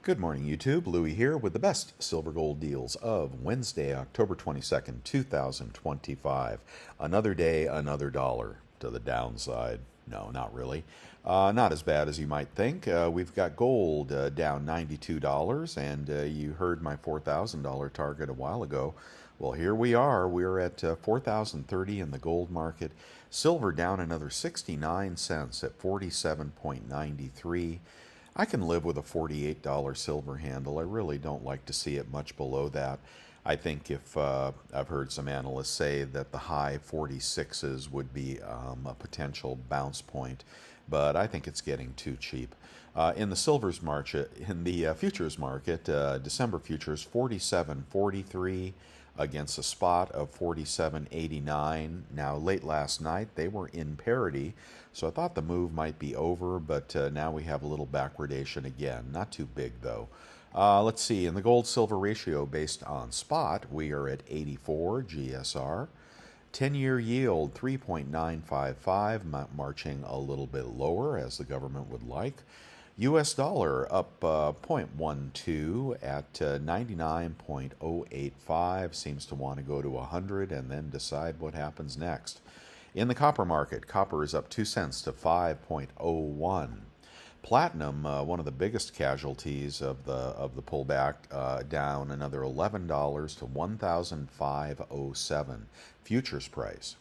Good morning, YouTube. Louie here with the best silver gold deals of Wednesday, October 22nd, 2025. Another day, another dollar to the downside. No, not really. Not as bad as you might think. We've got gold down $92, and you heard my $4,000 target a while ago. Well, here we are. We're at 4,030 in the gold market. Silver down another 69 cents at 47.93. I can live with a $48 silver handle. I really don't like to see it much below that. I think if I've heard some analysts say that the high 46s would be a potential bounce point, but I think it's getting too cheap. In the silver's market, in the futures market, December futures 47.43 against a spot of 47.89. Now, late last night, they were in parity, so I thought the move might be over, but now we have a little backwardation again. Not too big, though. Let's see, in the gold-silver ratio based on spot, we are at 84 GSR. 10-year yield 3.955, marching a little bit lower as the government would like. US dollar up 0.12 at 99.085. Seems to want to go to 100 and then decide what happens next. In the copper market, copper is up 2 cents to 5.01. Platinum, one of the biggest casualties of the pullback, down another $11 to 1,507 futures price.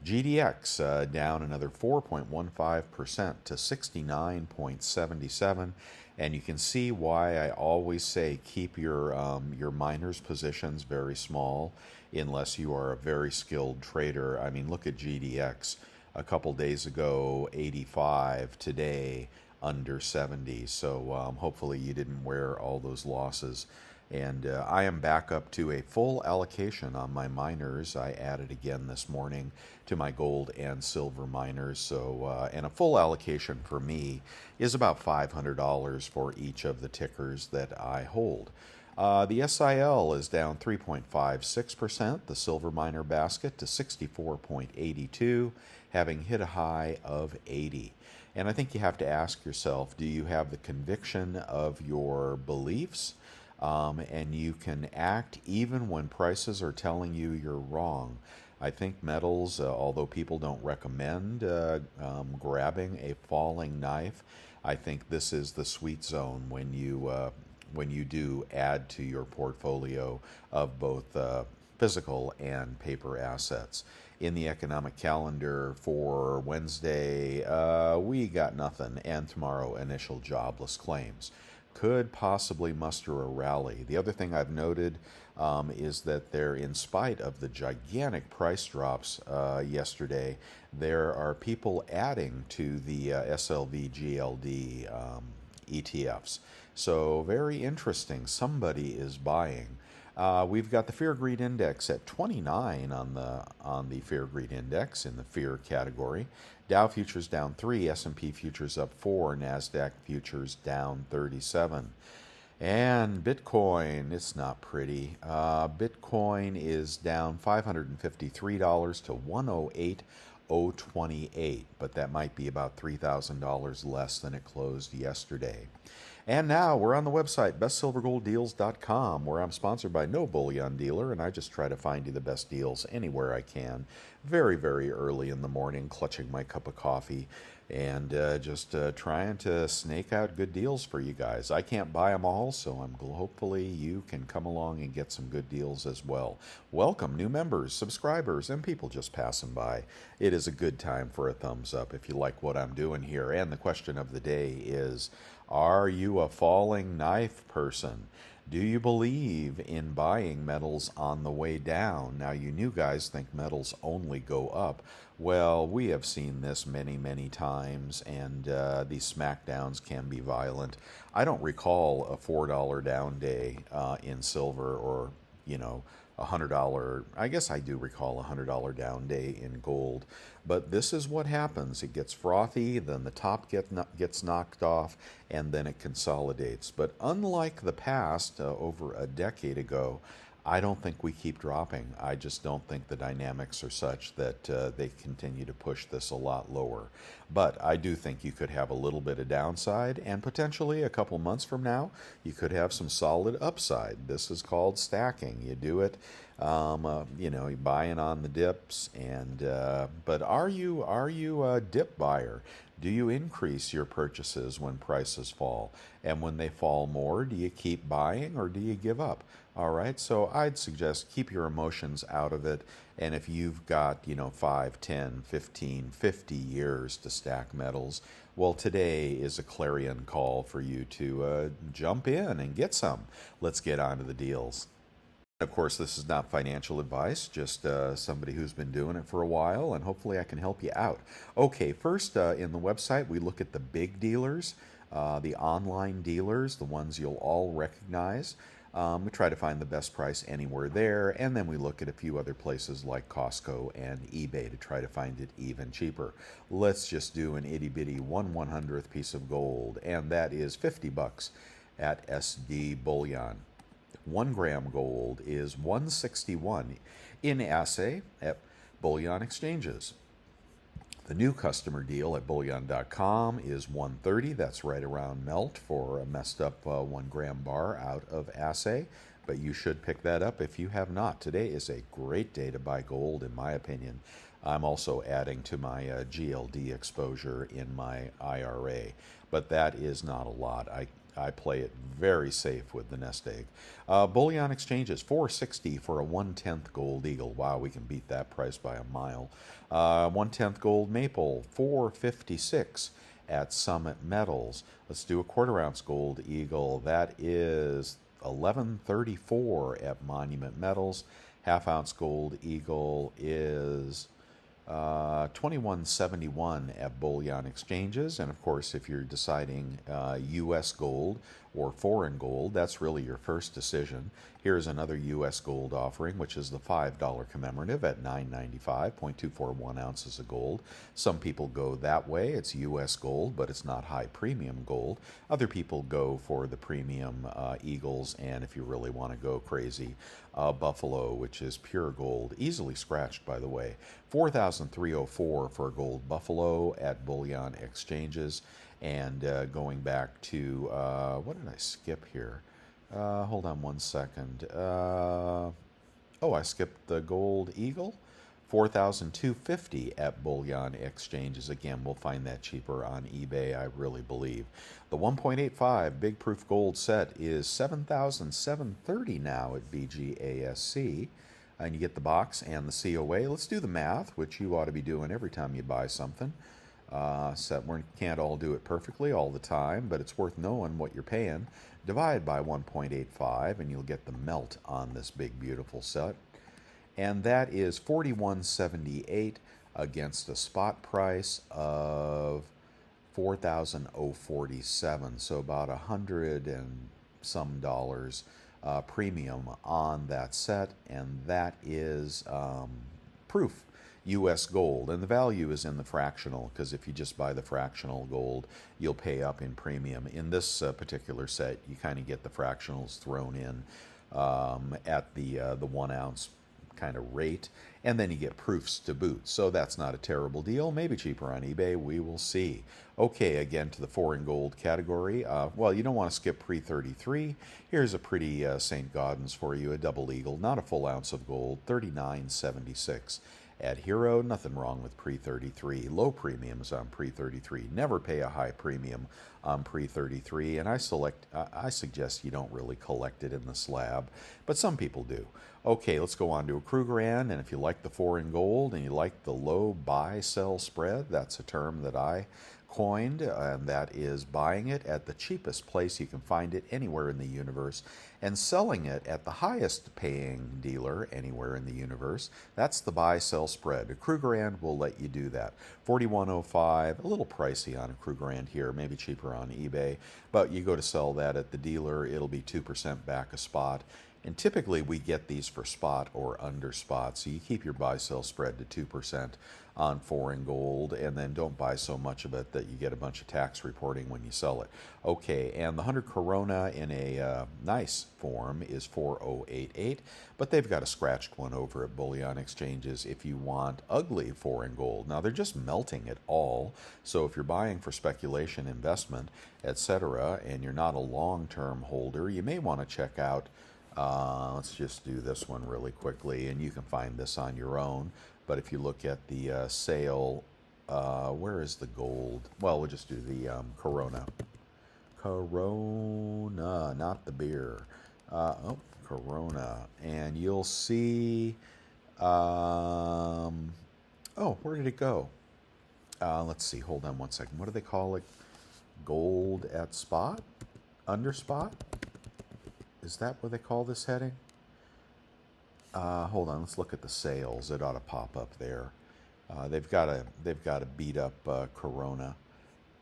GDX down another 4.15% to 69.77, and you can see why I always say keep your miners positions very small unless you are a very skilled trader. I mean, look at GDX. A couple days ago, 85. Today, under 70. So hopefully you didn't wear all those losses. And I am back up to a full allocation on my miners. I added again this morning to my gold and silver miners. So, and a full allocation for me is about $500 for each of the tickers that I hold. The SIL is down 3.56%, the silver miner basket to 64.82, having hit a high of 80. And I think you have to ask yourself, do you have the conviction of your beliefs? And you can act even when prices are telling you you're wrong. I think metals, although people don't recommend grabbing a falling knife, I think this is the sweet zone when you do add to your portfolio of both physical and paper assets. In the economic calendar for Wednesday, we got nothing, and tomorrow initial jobless claims could possibly muster a rally. The other thing I've noted is that there, in spite of the gigantic price drops yesterday, there are people adding to the SLV GLD ETFs. So very interesting. Somebody is buying. We've got the Fear Greed Index at 29 on the Fear Greed Index in the Fear category. Dow futures down 3, S&P futures up 4, NASDAQ futures down 37. And Bitcoin, it's not pretty. Bitcoin is down $553 to 108,028, but that might be about $3,000 less than it closed yesterday. And now we're on the website, bestsilvergolddeals.com, where I'm sponsored by no bullion dealer, and I just try to find you the best deals anywhere I can, very, very early in the morning, clutching my cup of coffee, and just trying to snake out good deals for you guys. I can't buy them all, so hopefully you can come along and get some good deals as well. Welcome, new members, subscribers, and people just passing by. It is a good time for a thumbs up if you like what I'm doing here. And the question of the day is, are you a falling knife person? Do you believe in buying metals on the way down? Now, you new guys think metals only go up. Well, we have seen this many, many times, and these smackdowns can be violent. I don't recall a $4 down day in silver, or, $100, I guess I do recall a $100 down day in gold. But this is what happens. It gets frothy, then the top gets knocked off, and then it consolidates. But unlike the past, over a decade ago, I don't think we keep dropping. I just don't think the dynamics are such that they continue to push this a lot lower. But I do think you could have a little bit of downside, and potentially a couple months from now, you could have some solid upside. This is called stacking. You do it, you're buying on the dips, and but are you a dip buyer? Do you increase your purchases when prices fall? And when they fall more, do you keep buying or do you give up? All right, so I'd suggest keep your emotions out of it. And if you've got, 5, 10, 15, 50 years to stack metals, well, today is a clarion call for you to jump in and get some. Let's get on to the deals. Of course, this is not financial advice, just somebody who's been doing it for a while, and hopefully I can help you out. Okay, first in the website, we look at the big dealers, the online dealers, the ones you'll all recognize. We try to find the best price anywhere there, and then we look at a few other places like Costco and eBay to try to find it even cheaper. Let's just do an itty-bitty 1/100th piece of gold, and that is $50 at SD Bullion. 1 gram gold is 161 in assay at bullion exchanges. The new customer deal at bullion.com is 130. That's right around melt for a messed up 1 gram bar out of assay. But you should pick that up if you have not. Today is a great day to buy gold, in my opinion. I'm also adding to my GLD exposure in my IRA, but that is not a lot. I play it very safe with the nest egg. Bullion exchanges, 460 for a 1/10 gold eagle. Wow, we can beat that price by a mile. 1/10 gold maple, 456 at Summit Metals. Let's do a 1/4 ounce gold eagle. That is 1134 at Monument Metals. 1/2 ounce gold eagle is 2171 at bullion exchanges. And of course, if you're deciding U.S. gold or foreign gold, that's really your first decision. Here's another U.S. gold offering, which is the $5 commemorative at $9.95, 0.241 ounces of gold. Some people go that way. It's U.S. gold, but it's not high premium gold. Other people go for the premium Eagles, and if you really want to go crazy, Buffalo, which is pure gold, easily scratched, by the way. 4,304 for a gold Buffalo at bullion exchanges. And going back to, what did I skip here? Hold on one second. I skipped the gold eagle. 4,250 at bullion exchanges. Again, we'll find that cheaper on eBay, I really believe. The 1.85 big proof gold set is 7,730 now at BGASC. And you get the box and the COA. Let's do the math, which you ought to be doing every time you buy something. We can't all do it perfectly all the time, but it's worth knowing what you're paying. Divide by 1.85, and you'll get the melt on this big, beautiful set. And that is 41.78 against a spot price of 4,047. So about $100 and some dollars premium on that set, and that is proof. U.S. gold, and the value is in the fractional, because if you just buy the fractional gold, you'll pay up in premium. In this particular set, you kind of get the fractionals thrown in at the 1 ounce kind of rate, and then you get proofs to boot. So that's not a terrible deal. Maybe cheaper on eBay. We will see. Okay, again to the foreign gold category. Well, you don't want to skip pre-33. Here's a pretty St. Gaudens for you, a double eagle, not a full ounce of gold, 39.76. At Hero, nothing wrong with pre-33. Low premiums on pre-33. Never pay a high premium on pre-33. And I suggest you don't really collect it in the slab, but some people do. Okay, let's go on to a Krugerrand. And if you like the foreign gold and you like the low buy-sell spread, that's a term that I coined, and that is buying it at the cheapest place you can find it anywhere in the universe and selling it at the highest paying dealer anywhere in the universe. That's the buy-sell spread. A Krugerrand will let you do that. 41.05, a little pricey on a Krugerrand here, maybe cheaper on eBay, but you go to sell that at the dealer, it'll be 2% back a spot. And typically we get these for spot or under spot, so you keep your buy-sell spread to 2%. on foreign gold, and then don't buy so much of it that you get a bunch of tax reporting when you sell it. Okay, and the 100 Corona in a nice form is 4088, but they've got a scratched one over at Bullion Exchanges if you want ugly foreign gold. Now they're just melting it all, so if you're buying for speculation, investment, etc., and you're not a long-term holder, you may want to check out, let's just do this one really quickly, and you can find this on your own. But if you look at the sale, where is the gold? Well, we'll just do the Corona. Corona, not the beer. Oh, Corona. And you'll see, oh, where did it go? Let's see, hold on one second. What do they call it? Gold at spot? Under spot? Is that what they call this heading? Hold on, let's look at the sales. It ought to pop up there. They've got a beat up Corona,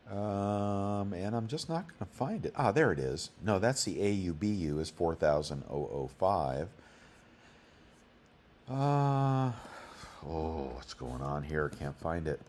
and I'm just not going to find it. Ah, there it is. No, that's the AUBU is 4,005. Oh, what's going on here? Can't find it.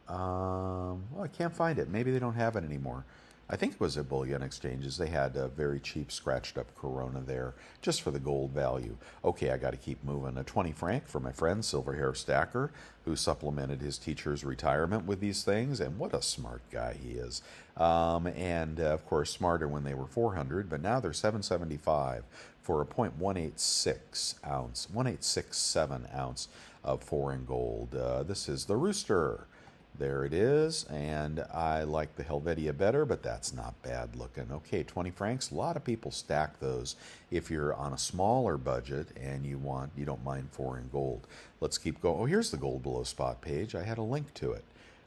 Well, I can't find it. Maybe they don't have it anymore. I think it was at Bullion Exchanges. They had a very cheap, scratched up Corona there, just for the gold value. Okay, I got to keep moving. A 20 franc for my friend Silver Hair Stacker, who supplemented his teacher's retirement with these things, and what a smart guy he is. And of course, smarter when they were 400, but now they're 775 for a 0.186 ounce, 1.867 ounce of foreign gold. This is the Rooster. There it is, and I like the Helvetia better, but that's not bad looking. Okay, 20 francs. A lot of people stack those if you're on a smaller budget and you don't mind foreign gold. Let's keep going. Oh, here's the gold below spot page. I had a link to it.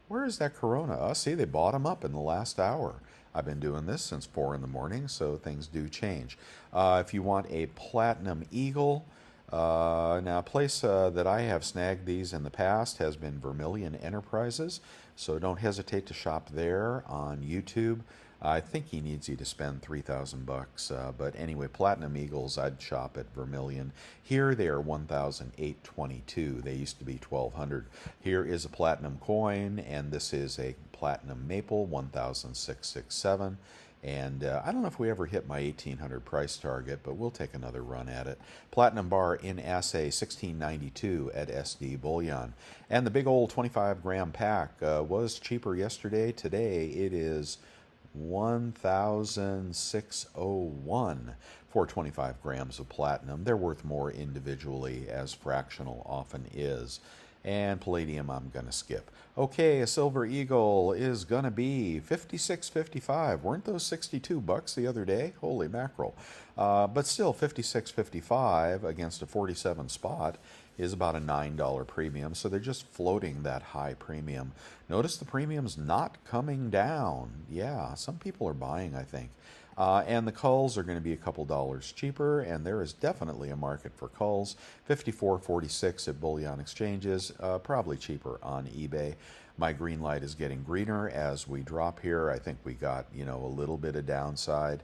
Where is that Corona? Oh, see, they bought them up in the last hour. I've been doing this since 4 in the morning, so things do change. If you want a Platinum Eagle, now, a place that I have snagged these in the past has been Vermilion Enterprises, so don't hesitate to shop there on YouTube. I think he needs you to spend $3,000, but anyway, Platinum Eagles, I'd shop at Vermilion. Here they are 1,822. They used to be 1,200. Here is a platinum coin, and this is a platinum maple 1,667. And I don't know if we ever hit my 1,800 price target, but we'll take another run at it. Platinum bar in assay 1692 at SD Bullion. And the big old 25-gram pack was cheaper yesterday. Today it is 1,601 for 25 grams of platinum. They're worth more individually, as fractional often is. And palladium I'm going to skip. Okay, a Silver Eagle is going to be $56.55. Weren't those $62 the other day? Holy mackerel. But still, $56.55 against a 47 spot is about a $9 premium, so they're just floating that high premium. Notice the premium's not coming down. Yeah, some people are buying, I think. And the culls are going to be a couple dollars cheaper, and there is definitely a market for culls. $54.46 at Bullion Exchanges, probably cheaper on eBay. My green light is getting greener as we drop here. I think we got, a little bit of downside.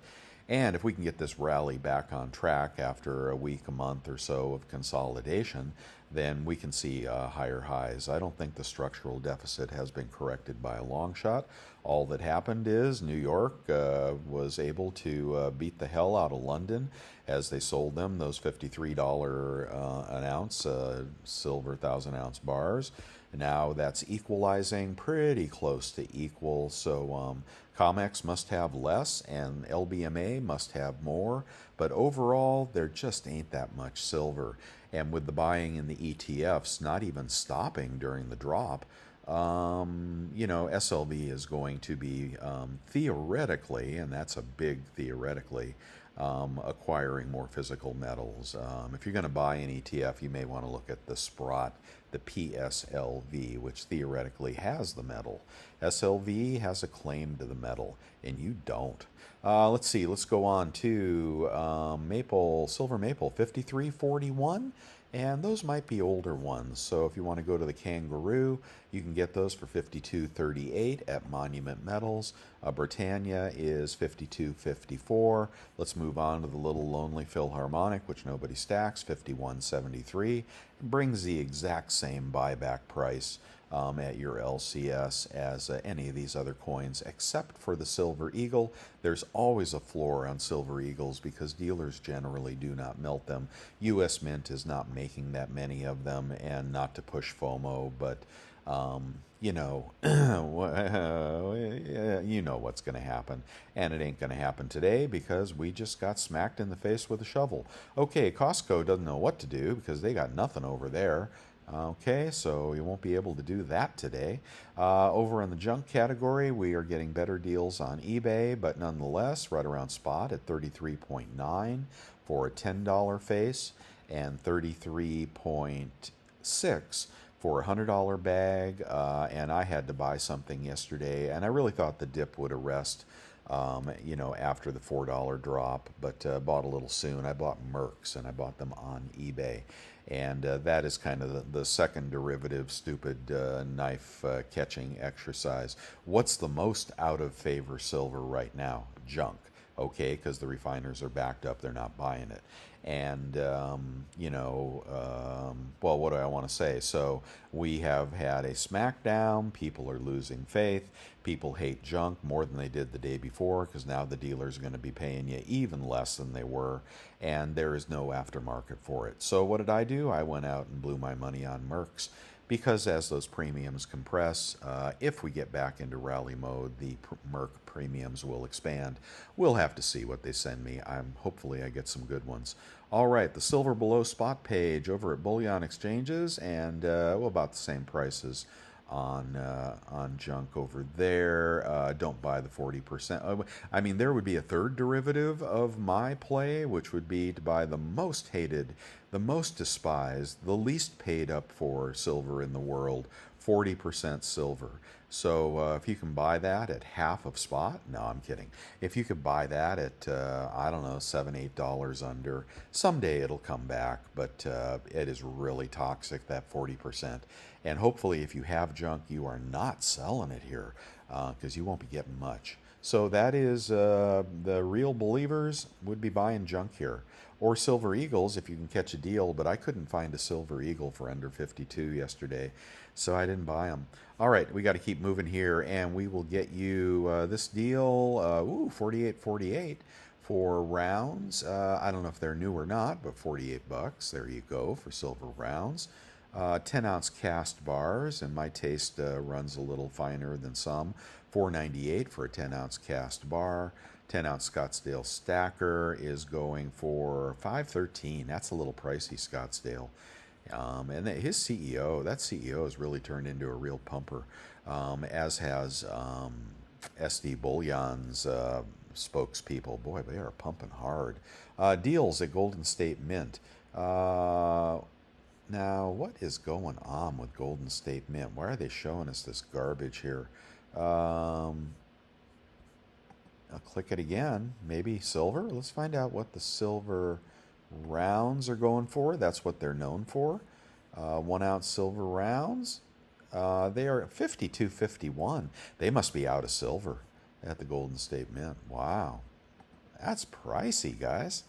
And if we can get this rally back on track after a week, a month or so of consolidation, then we can see higher highs. I don't think the structural deficit has been corrected by a long shot. All that happened is New York was able to beat the hell out of London as they sold them those $53 an ounce silver 1,000-ounce bars. Now that's equalizing pretty close to equal, so COMEX must have less and LBMA must have more, but overall there just ain't that much silver. And with the buying in the ETFs not even stopping during the drop, SLV is going to be theoretically, and that's a big theoretically, acquiring more physical metals. If you're going to buy an ETF, you may want to look at the Sprott, the PSLV, which theoretically has the metal. SLV has a claim to the metal, and you don't. Let's see. Let's go on to silver maple, 53.41. And those might be older ones. So if you want to go to the Kangaroo, you can get those for 52.38 at Monument Metals. Britannia is 52.54. Let's move on to the Little Lonely Philharmonic, which nobody stacks, 51.73. It brings the exact same buyback price at your LCS as any of these other coins, except for the Silver Eagle. There's always a floor on Silver Eagles because dealers generally do not melt them. US Mint is not making that many of them, and not to push FOMO, but you know, you know what's going to happen. And it ain't going to happen today because we just got smacked in the face with a shovel. Okay, Costco doesn't know what to do because they got nothing over there. Okay, so you won't be able to do that today. Over in the junk category, we are getting better deals on eBay, but nonetheless, right around spot at 33.9 for a $10 face and 33.6 for a $100 bag. And I had to buy something yesterday, and I really thought the dip would arrest. You know, after the $4 drop, but bought a little soon. I bought Mercs, and I bought them on eBay. And that is kind of the second derivative stupid knife catching exercise. What's the most out of favor silver right now? Junk. Okay, because the refiners are backed up, they're not buying it. And, you know, well, what do I want to say? So we have had a smackdown. People are losing faith. People hate junk more than they did the day before because now the dealers are going to be paying you even less than they were, and there is no aftermarket for it. So what did I do? I went out and blew my money on Mercs because as those premiums compress, if we get back into rally mode, the Merc premiums will expand. We'll have to see what they send me. Hopefully I get some good ones. All right, the silver below spot page over at Bullion Exchanges, and well, about the same prices on junk over there. Don't buy the 40%. I mean, there would be a third derivative of my play, which would be to buy the most hated, the most despised, the least paid up for silver in the world, 40% silver. So if you can buy that at half of spot, no, I'm kidding. If you could buy that at, I don't know, $7, $8 under, someday it'll come back, but it is really toxic, that 40%. And hopefully if you have junk, you are not selling it here because you won't be getting much. So that is the real believers would be buying junk here. Or Silver Eagles if you can catch a deal, but I couldn't find a Silver Eagle for under 52 yesterday, so I didn't buy them. All right, we got to keep moving here, and we will get you this deal, 48.48 for rounds. I don't know if they're new or not, but 48 bucks. There you go for silver rounds. 10-ounce cast bars, and my taste runs a little finer than some. $4.98 for a 10-ounce cast bar. 10-ounce Scottsdale stacker is going for $5.13. That's a little pricey, Scottsdale. And his CEO, that CEO has really turned into a real pumper, as has SD Bullion's spokespeople. Boy, they are pumping hard. Deals at Golden State Mint. Now, what is going on with Golden State Mint? Why are they showing us this garbage here? I'll click it again. Maybe silver? Let's find out what the silver rounds are going for. That's what they're known for. 1 ounce silver rounds. They are at 52.51. They must be out of silver at the Golden State Mint. Wow. That's pricey, guys.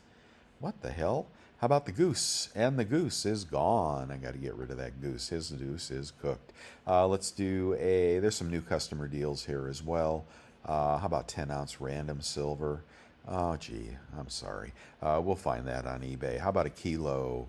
What the hell? How about the goose? And the goose is gone. I got to get rid of that goose. His goose is cooked. Let's do there's some new customer deals here as well. How about 10-ounce random silver? Oh, gee, I'm sorry. We'll find that on eBay. How about a kilo?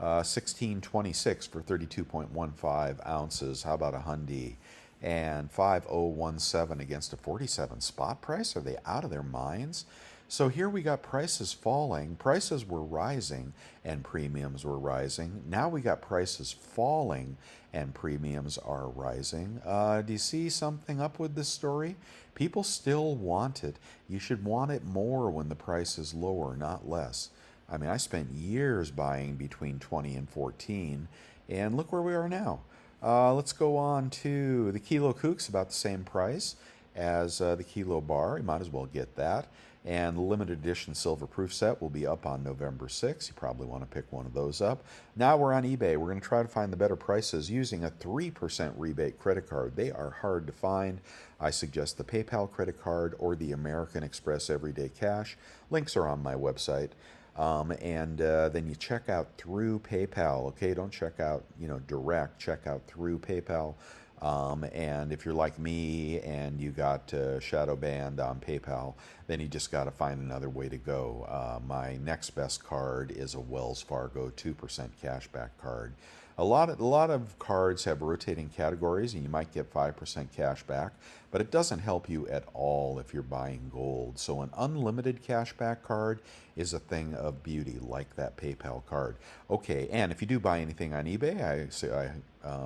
16.26 for 32.15 ounces. How about a Hyundai? And 5017 against a 47 spot price. Are they out of their minds? So here we got prices falling. Prices were rising and premiums were rising. Now we got prices falling and premiums are rising. Do you see something up with this story? People still want it. You should want it more when the price is lower, not less. I mean, I spent years buying between 20 and 14, and look where we are now. Let's go on to the Kilo Kook's about the same price as the Kilo bar. You might as well get that. And the limited edition silver proof set will be up on November 6th. You probably want to pick one of those up. Now we're on eBay. We're going to try to find the better prices using a 3% rebate credit card. They are hard to find. I suggest the PayPal credit card or the American Express Everyday Cash. Links are on my website. Then you check out through PayPal. Okay, don't check out direct. Check out through PayPal. And if you're like me and you got shadow banned on PayPal, then you just got to find another way to go. My next best card is a Wells Fargo 2% cashback card. A lot of cards have rotating categories, and you might get 5% cash back, but it doesn't help you at all if you're buying gold. So an unlimited cashback card is a thing of beauty, like that PayPal card. Okay, and if you do buy anything on eBay, I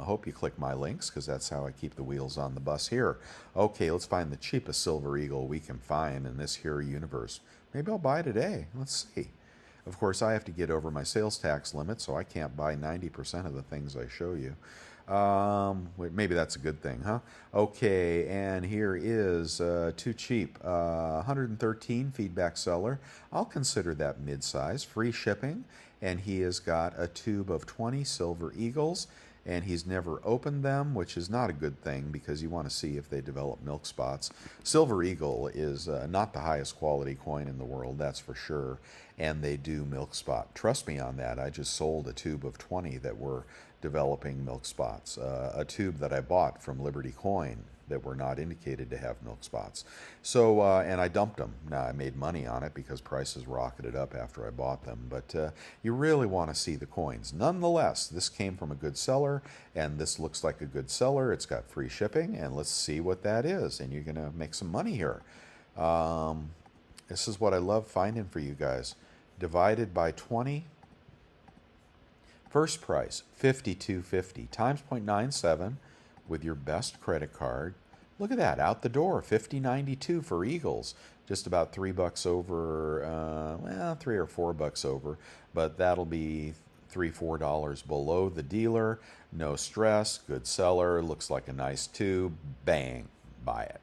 hope you click my links, because that's how I keep the wheels on the bus here. Okay, let's find the cheapest Silver Eagle we can find in this here universe. Maybe I'll buy today. Let's see. Of course, I have to get over my sales tax limit, so I can't buy 90% of the things I show you. Maybe that's a good thing, huh? Okay, and here is too cheap. 113 feedback seller. I'll consider that mid-size. Free shipping, and he has got a tube of 20 Silver Eagles, and he's never opened them, which is not a good thing because you want to see if they develop milk spots. Silver Eagle is not the highest quality coin in the world, that's for sure, and they do milk spot. Trust me on that. I just sold a tube of 20 that were developing milk spots, a tube that I bought from Liberty Coin that were not indicated to have milk spots. So, and I dumped them. Now, I made money on it because prices rocketed up after I bought them, but you really want to see the coins. Nonetheless, this came from a good seller, and this looks like a good seller. It's got free shipping, and let's see what that is, and you're going to make some money here. This is what I love finding for you guys. Divided by 20. First price, $52.50 times 0.97 with your best credit card. Look at that, out the door, $50.92 for Eagles. Just about $3 over, well, $3 or $4 over, but that'll be $3-4 below the dealer. No stress, good seller, looks like a nice tube. Bang, buy it.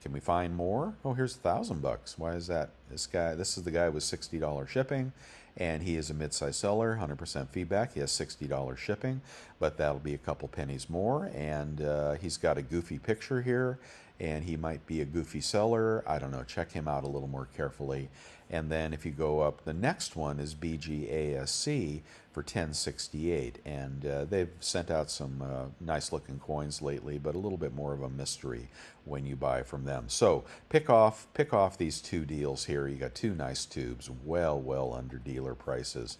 Can we find more? Oh, here's $1,000. Why is that? This is the guy with $60 shipping, and he is a mid-size seller, 100% feedback. He has $60 shipping, but that'll be a couple pennies more. And he's got a goofy picture here, and he might be a goofy seller. I don't know. Check him out a little more carefully. And then if you go up, the next one is BGASC for $10.68, and they've sent out some nice looking coins lately, but a little bit more of a mystery when you buy from them. So pick off these two deals here. You got two nice tubes, well under dealer prices.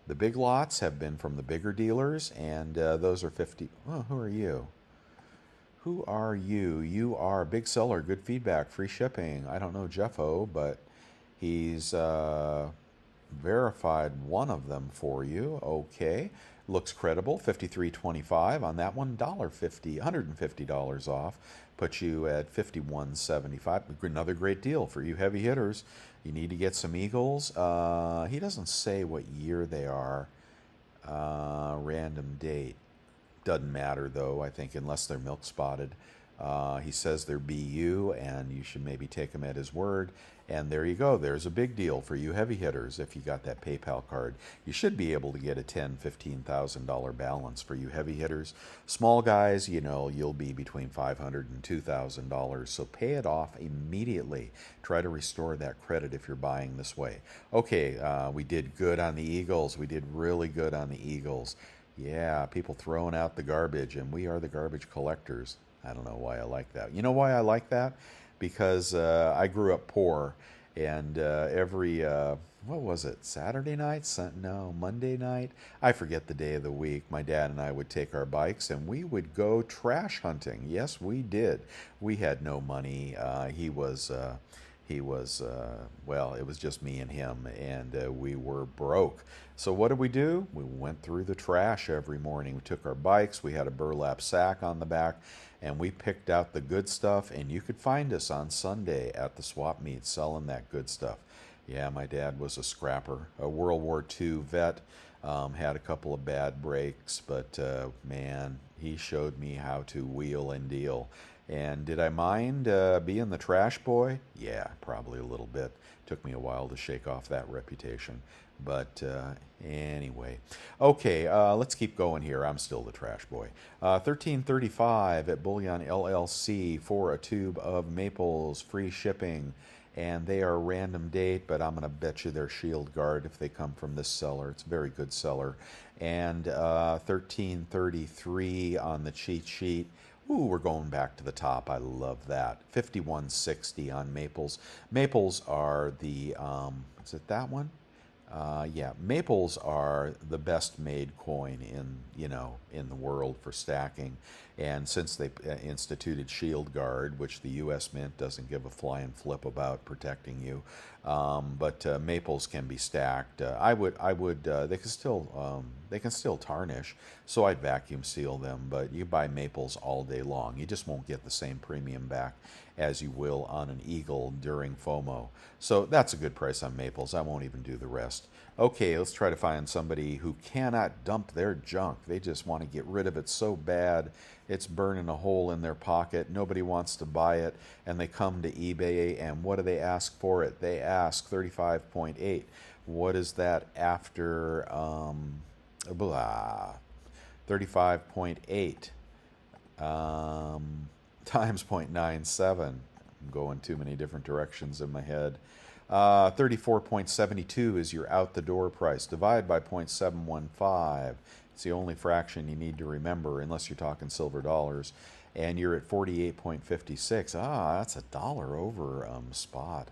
The big lots have been from the bigger dealers, and those are 50. Oh, who are you? Who are you? You are a big seller, good feedback, free shipping. I don't know Jeffo, but he's verified one of them for you. Okay, looks credible. $53.25 on that one. $1.50, $150 off, puts you at $51.75. Another great deal for you heavy hitters. You need to get some Eagles. He doesn't say what year they are. Random date. Doesn't matter though, I think, unless they're milk spotted. He says they're BU, and you should maybe take him at his word. And there you go. There's a big deal for you heavy hitters. If you got that PayPal card, you should be able to get a $10,000, $15,000 balance for you heavy hitters. Small guys, you'll be between $500 and $2,000. So pay it off immediately. Try to restore that credit if you're buying this way. Okay, we did good on the Eagles. We did really good on the Eagles. Yeah, people throwing out the garbage, and we are the garbage collectors. I don't know why I like that. You know why I like that? Because I grew up poor, and every, what was it, Saturday night? No, Monday night? I forget the day of the week. My dad and I would take our bikes, and we would go trash hunting. Yes, we did. We had no money. Well, it was just me and him, and we were broke. So what did we do? We went through the trash every morning. We took our bikes, we had a burlap sack on the back, and we picked out the good stuff, and you could find us on Sunday at the swap meet selling that good stuff. Yeah, my dad was a scrapper, a World War II vet, had a couple of bad breaks, but man, he showed me how to wheel and deal. And did I mind being the trash boy? Yeah, probably a little bit. Took me a while to shake off that reputation. But anyway, okay, let's keep going here. I'm still the trash boy. 1335 at Bullion LLC for a tube of maples, free shipping, and they are random date, but I'm going to bet you they're Shield Guard if they come from this seller. It's a very good seller. And 1333 on the cheat sheet. Ooh, we're going back to the top. I love that. 5160 on maples. Maples are the, is it that one? Yeah, maples are the best made coin in the world for stacking. And since they instituted Shield Guard, which the U.S. Mint doesn't give a flying flip about protecting you, but maples can be stacked. They can still tarnish, so I'd vacuum seal them. But you buy maples all day long, you just won't get the same premium back as you will on an Eagle during FOMO. So that's a good price on maples. I won't even do the rest. Okay, let's try to find somebody who cannot dump their junk. They just want to get rid of it so bad it's burning a hole in their pocket. Nobody wants to buy it, and they come to eBay, and what do they ask for it? They ask 35.8. What is that after 35.8 times 0.97? I'm going too many different directions in my head. 34.72 is your out the door price. Divide by 0.715. It's the only fraction you need to remember, unless you're talking silver dollars. And you're at 48.56. That's $1 over spot.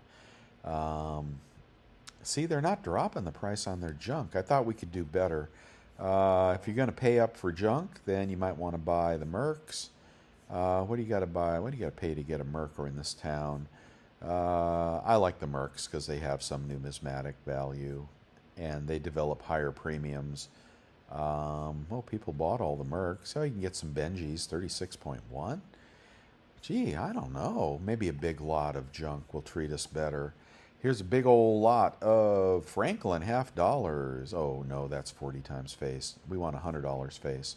See, they're not dropping the price on their junk. I thought we could do better. If you're going to pay up for junk, then you might want to buy the Mercs. What do you got to buy? What do you got to pay to get a Merc in this town? I like the Mercs because they have some numismatic value and they develop higher premiums. Well, people bought all the Mercs. So you can get some Benjis, 36.1. Gee, I don't know. Maybe a big lot of junk will treat us better. Here's a big old lot of Franklin $50. Oh no, that's 40 times face. We want $100 face.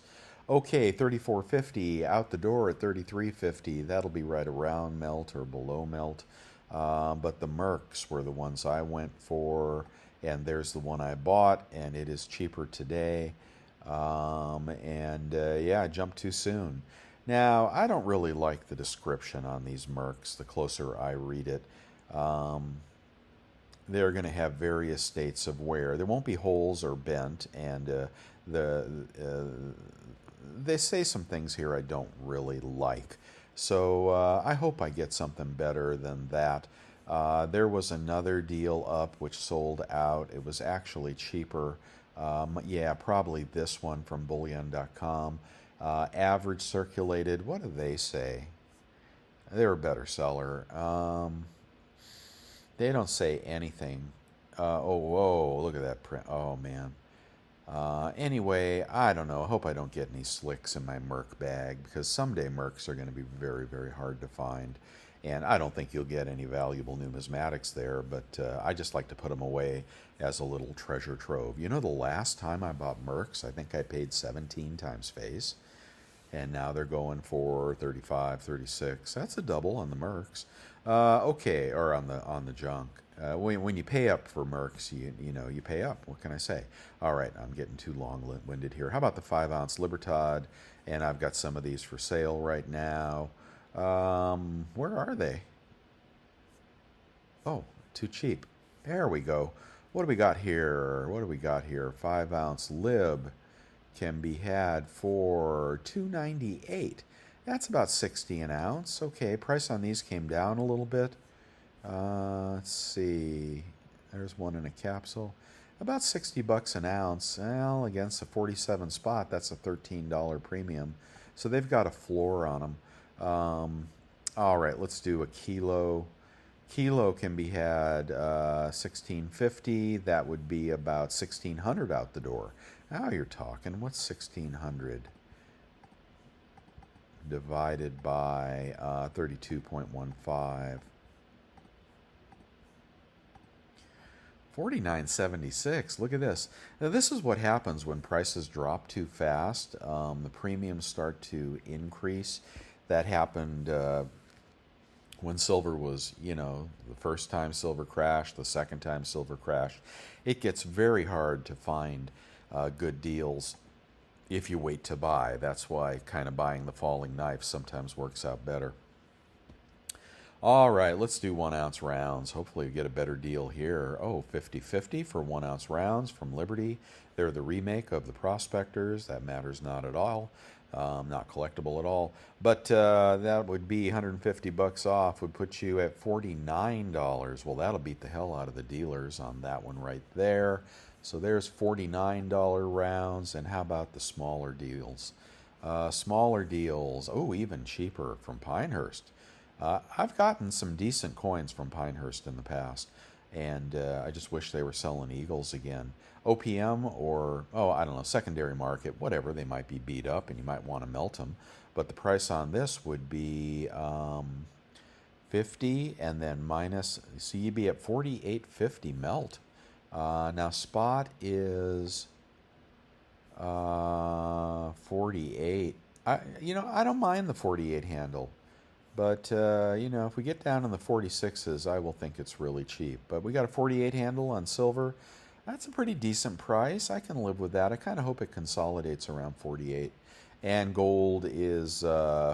Okay, 34.50 out the door at 33.50. That'll be right around melt or below melt. But the Mercs were the ones I went for, and there's the one I bought, and it is cheaper today. Yeah, I jumped too soon. Now, I don't really like the description on these Mercs. The closer I read it, they're going to have various states of wear. There won't be holes or bent, and they say some things here I don't really like. So I hope I get something better than that. There was another deal up which sold out. It was actually cheaper. Yeah, probably this one from bullion.com. Average circulated, what do they say? They're a better seller. They don't say anything. Oh, whoa, look at that print. Oh, man. Anyway, I don't know. I hope I don't get any slicks in my Merc bag, because someday Mercs are going to be very, very hard to find. And I don't think you'll get any valuable numismatics there, but I just like to put them away as a little treasure trove. You know, the last time I bought Mercs, I think I paid 17 times face. And now they're going for 35, 36. That's a double on the Mercs. Okay, or on the junk. When you pay up for Mercs, you pay up. What can I say? All right, I'm getting too long-winded here. How about the 5-ounce Libertad? And I've got some of these for sale right now. Where are they? Oh, too cheap. There we go. What do we got here? 5-ounce Lib can be had for $2.98. That's about 60 an ounce. Okay, price on these came down a little bit. Let's see. There's one in a capsule. About $60 an ounce. Well, against a 47 spot, that's a $13 premium. So they've got a floor on them. All right, let's do a kilo. Kilo can be had $16.50. That would be about $1,600 out the door. Now you're talking. What's 1,600 divided by 32.15? 49.76. Look at this. Now, this is what happens when prices drop too fast. The premiums start to increase. That happened when silver was, the first time silver crashed, the second time silver crashed. It gets very hard to find good deals if you wait to buy. That's why kind of buying the falling knife sometimes works out better. All right, let's do 1 ounce rounds. Hopefully we get a better deal here. Oh, 50/50 for 1 ounce rounds from Liberty. They're the remake of the Prospectors. That matters not at all. Not collectible at all. But that would be 150 bucks off, would put you at $49. Well, that'll beat the hell out of the dealers on that one right there. So there's $49 rounds. And how about the smaller deals? Smaller deals, oh, even cheaper from Pinehurst. I've gotten some decent coins from Pinehurst in the past, and I just wish they were selling Eagles again. OPM or, I don't know, secondary market, whatever, they might be beat up and you might want to melt them. But the price on this would be 50 and then minus, so you'd be at 48.50 melt. Now spot is 48. I don't mind the 48 handle. But, if we get down in the 46s, I will think it's really cheap. But we got a 48 handle on silver. That's a pretty decent price. I can live with that. I kind of hope it consolidates around 48. And gold is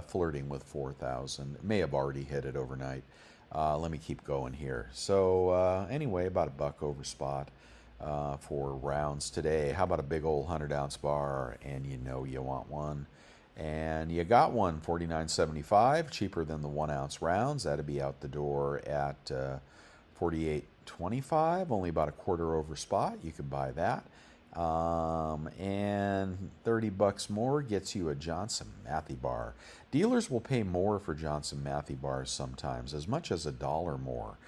flirting with 4,000. It may have already hit it overnight. Let me keep going here. So anyway, about $1 over spot for rounds today. How about a big old 100-ounce bar? And you know you want one. And you got one, $49.75, cheaper than the 1 ounce rounds. That'd be out the door at $48.25, only about a quarter over spot. You could buy that. And 30 bucks more gets you a Johnson Matthey bar. Dealers will pay more for Johnson Matthey bars sometimes, as much as $1 more.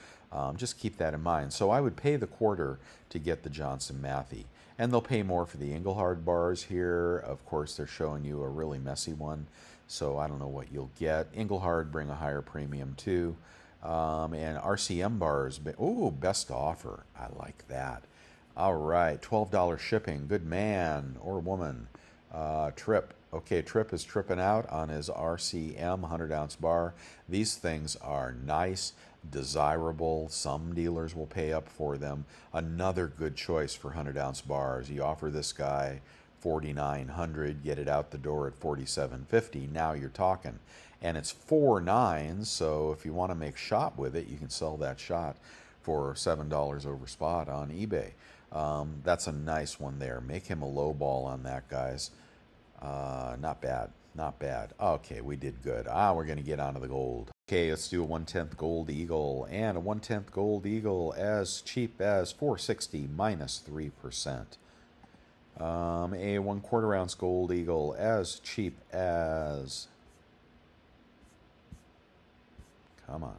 Just keep that in mind. So I would pay the quarter to get the Johnson Matthey. And they'll pay more for the Engelhard bars here. Of course, they're showing you a really messy one, so I don't know what you'll get. Engelhard bring a higher premium too. And RCM bars, oh, best offer. I like that. All right, $12 shipping. Good man or woman. Trip. Okay, Trip is tripping out on his RCM 100-ounce bar. These things are nice, desirable. Some dealers will pay up for them. Another good choice for 100-ounce bars. You offer this guy $4,900, get it out the door at $47.50. Now you're talking. And it's 4 nines, so if you want to make shot with it, you can sell that shot for $7 over spot on eBay. That's a nice one there. Make him a low ball on that, guys. Not bad. Not bad. Okay, we did good. We're going to get onto the gold. Okay, let's do a 1/10 gold eagle. And a 1/10 gold eagle as cheap as $4.60 minus 3%. A 1/4 ounce gold eagle as cheap as... Come on.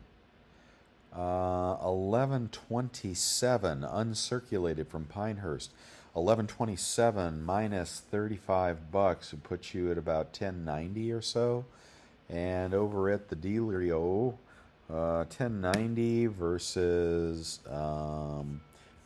11.27 uncirculated from Pinehurst. 11.27 minus 35 bucks would put you at about 10.90 or so. And over at the Dealio, 10.90 versus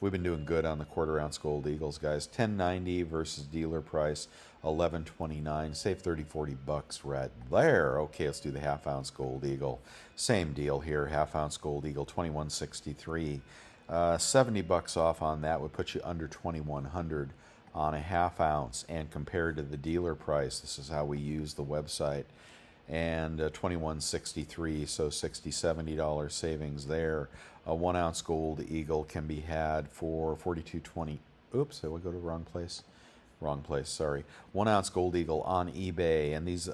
we've been doing good on the 1/4 ounce gold eagles, guys. 10.90 versus dealer price 11.29. Save 30-40 bucks right there. Okay, let's do the 1/2 ounce gold eagle. Same deal here. 1/2 ounce gold eagle 21.63. 70 bucks off on that would put you under 2,100 on a 1/2 ounce. And compared to the dealer price, this is how we use the website. And 21.63, so $60-70 savings there. A 1 ounce gold eagle can be had for 42.20. Oops, did I go to the wrong place? Wrong place, sorry. 1 ounce gold eagle on eBay, and these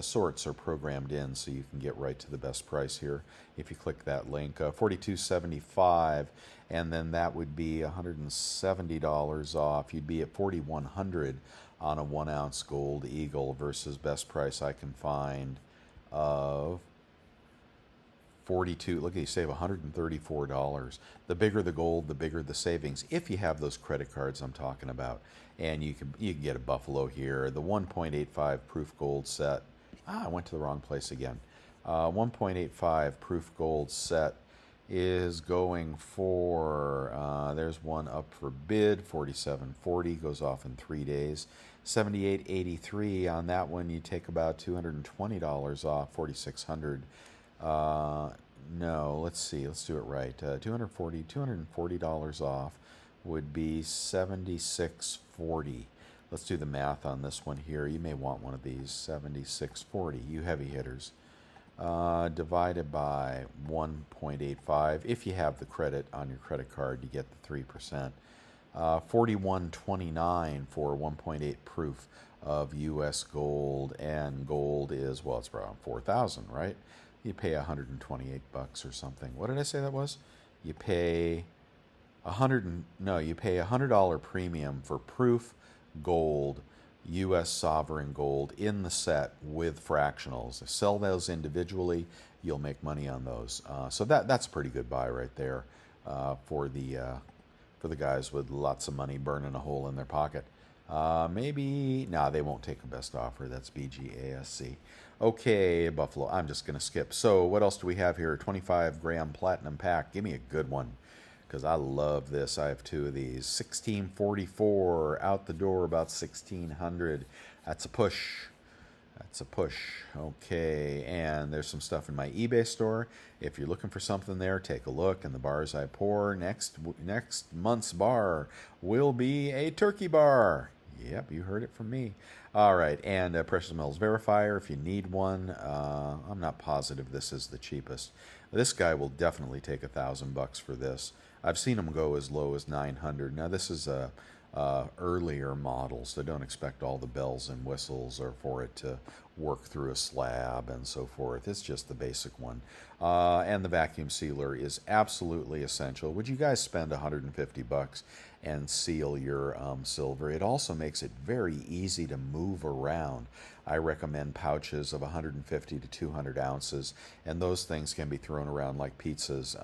sorts are programmed in, so you can get right to the best price here if you click that link. 42.75, and then that would be $170 off. You'd be at 4,100 on a 1 ounce gold eagle versus best price I can find of 42. Look, you save $134. The bigger the gold, the bigger the savings, if you have those credit cards I'm talking about. And you can get a Buffalo here. The 1.85 proof gold set. I went to the wrong place again. 1.85 proof gold set is going for There's one up for bid. 47.40 goes off in 3 days. 78.83 on that one. You take about $220 off. 4,600. No, let's see. Let's do it right. $240 off would be 76.40. Let's do the math on this one here. You may want one of these. 76.40. You heavy hitters. Divided by 1.85. If you have the credit on your credit card, you get the 3%. 41.29 for 1.8 proof of U.S. gold, and gold is, well, it's around 4,000, right? You pay 128 bucks or something. What did I say that was? You pay you pay $100 premium for proof gold, U.S. sovereign gold in the set with fractionals. Sell those individually, you'll make money on those. So that's a pretty good buy right there for the guys with lots of money burning a hole in their pocket. Maybe, they won't take a best offer. That's BGASC. Okay, Buffalo, I'm just going to skip. So what else do we have here? 25-gram platinum pack. Give me a good one, because I love this. I have two of these. 1644 out the door, about 1600. That's a push. That's a push. Okay, and there's some stuff in my eBay store. If you're looking for something there, take a look. And the bars I pour next month's bar will be a turkey bar. Yep, you heard it from me. All right, and Precious Metals Verifier, if you need one. I'm not positive this is the cheapest. This guy will definitely take $1,000 for this. I've seen them go as low as 900. Now this is a earlier model, so don't expect all the bells and whistles or for it to work through a slab and so forth. It's just the basic one. And the vacuum sealer is absolutely essential. Would you guys spend $150 and seal your silver? It also makes it very easy to move around. I recommend pouches of 150 to 200 ounces, and those things can be thrown around like pizzas.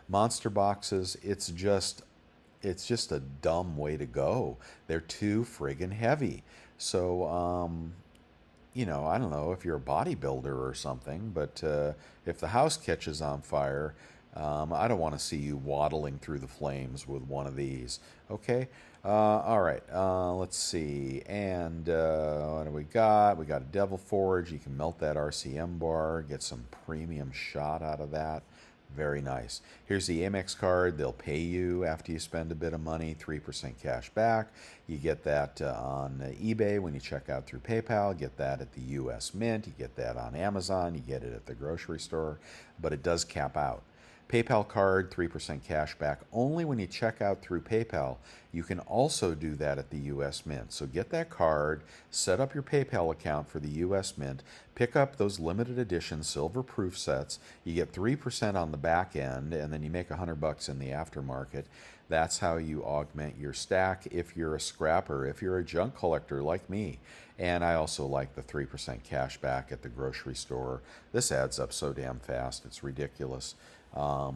Monster boxes, it's just a dumb way to go. They're too friggin' heavy. So, I don't know if you're a bodybuilder or something, but if the house catches on fire, I don't want to see you waddling through the flames with one of these. Okay? All right. Let's see. And what do we got? We got a Devil Forge. You can melt that RCM bar, get some premium shot out of that. Very nice. Here's the Amex card. They'll pay you after you spend a bit of money, 3% cash back. You get that on eBay when you check out through PayPal. Get that at the U.S. Mint. You get that on Amazon. You get it at the grocery store. But it does cap out. PayPal card, 3% cash back only when you check out through PayPal. You can also do that at the U.S. Mint. So get that card, set up your PayPal account for the U.S. Mint, pick up those limited edition silver proof sets. You get 3% on the back end, and then you make $100 in the aftermarket. That's how you augment your stack if you're a scrapper, if you're a junk collector like me. And I also like the 3% cash back at the grocery store. This adds up so damn fast, it's ridiculous.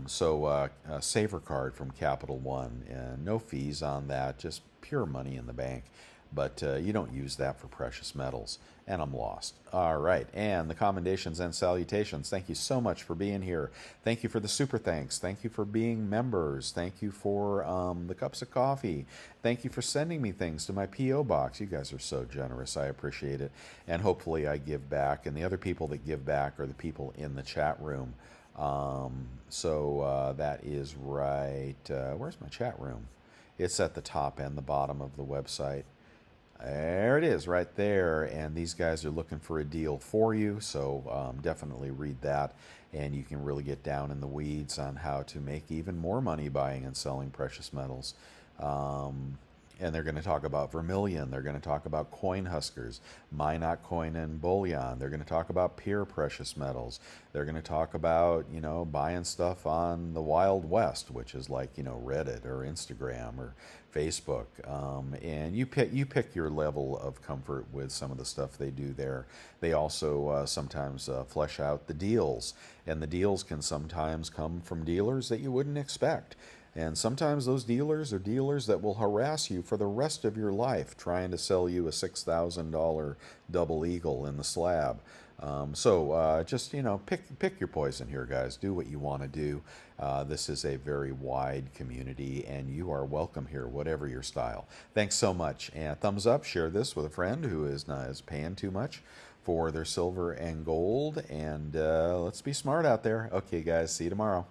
Saver card from Capital One, and no fees on that, just pure money in the bank. But you don't use that for precious metals, and I'm lost. All right, and the commendations and salutations. Thank you so much for being here. Thank you for the super thanks. Thank you for being members. Thank you for the cups of coffee. Thank you for sending me things to my P.O. box. You guys are so generous. I appreciate it. And hopefully I give back, and the other people that give back are the people in the chat room. That is right. Where's my chat room? It's at the top and the bottom of the website. There it is, right there. And these guys are looking for a deal for you, so definitely read that, and you can really get down in the weeds on how to make even more money buying and selling precious metals. And they're going to talk about vermilion. They're going to talk about coin huskers, Minot coin and bullion. They're going to talk about pure precious metals. They're going to talk about, buying stuff on the Wild West, which is like, Reddit or Instagram or Facebook. And you pick your level of comfort with some of the stuff they do there. They also sometimes flesh out the deals. And the deals can sometimes come from dealers that you wouldn't expect. And sometimes those dealers are dealers that will harass you for the rest of your life trying to sell you a $6,000 double eagle in the slab. So just pick your poison here, guys. Do what you want to do. This is a very wide community, and you are welcome here, whatever your style. Thanks so much, and thumbs up. Share this with a friend who is paying too much for their silver and gold, and let's be smart out there. Okay, guys. See you tomorrow.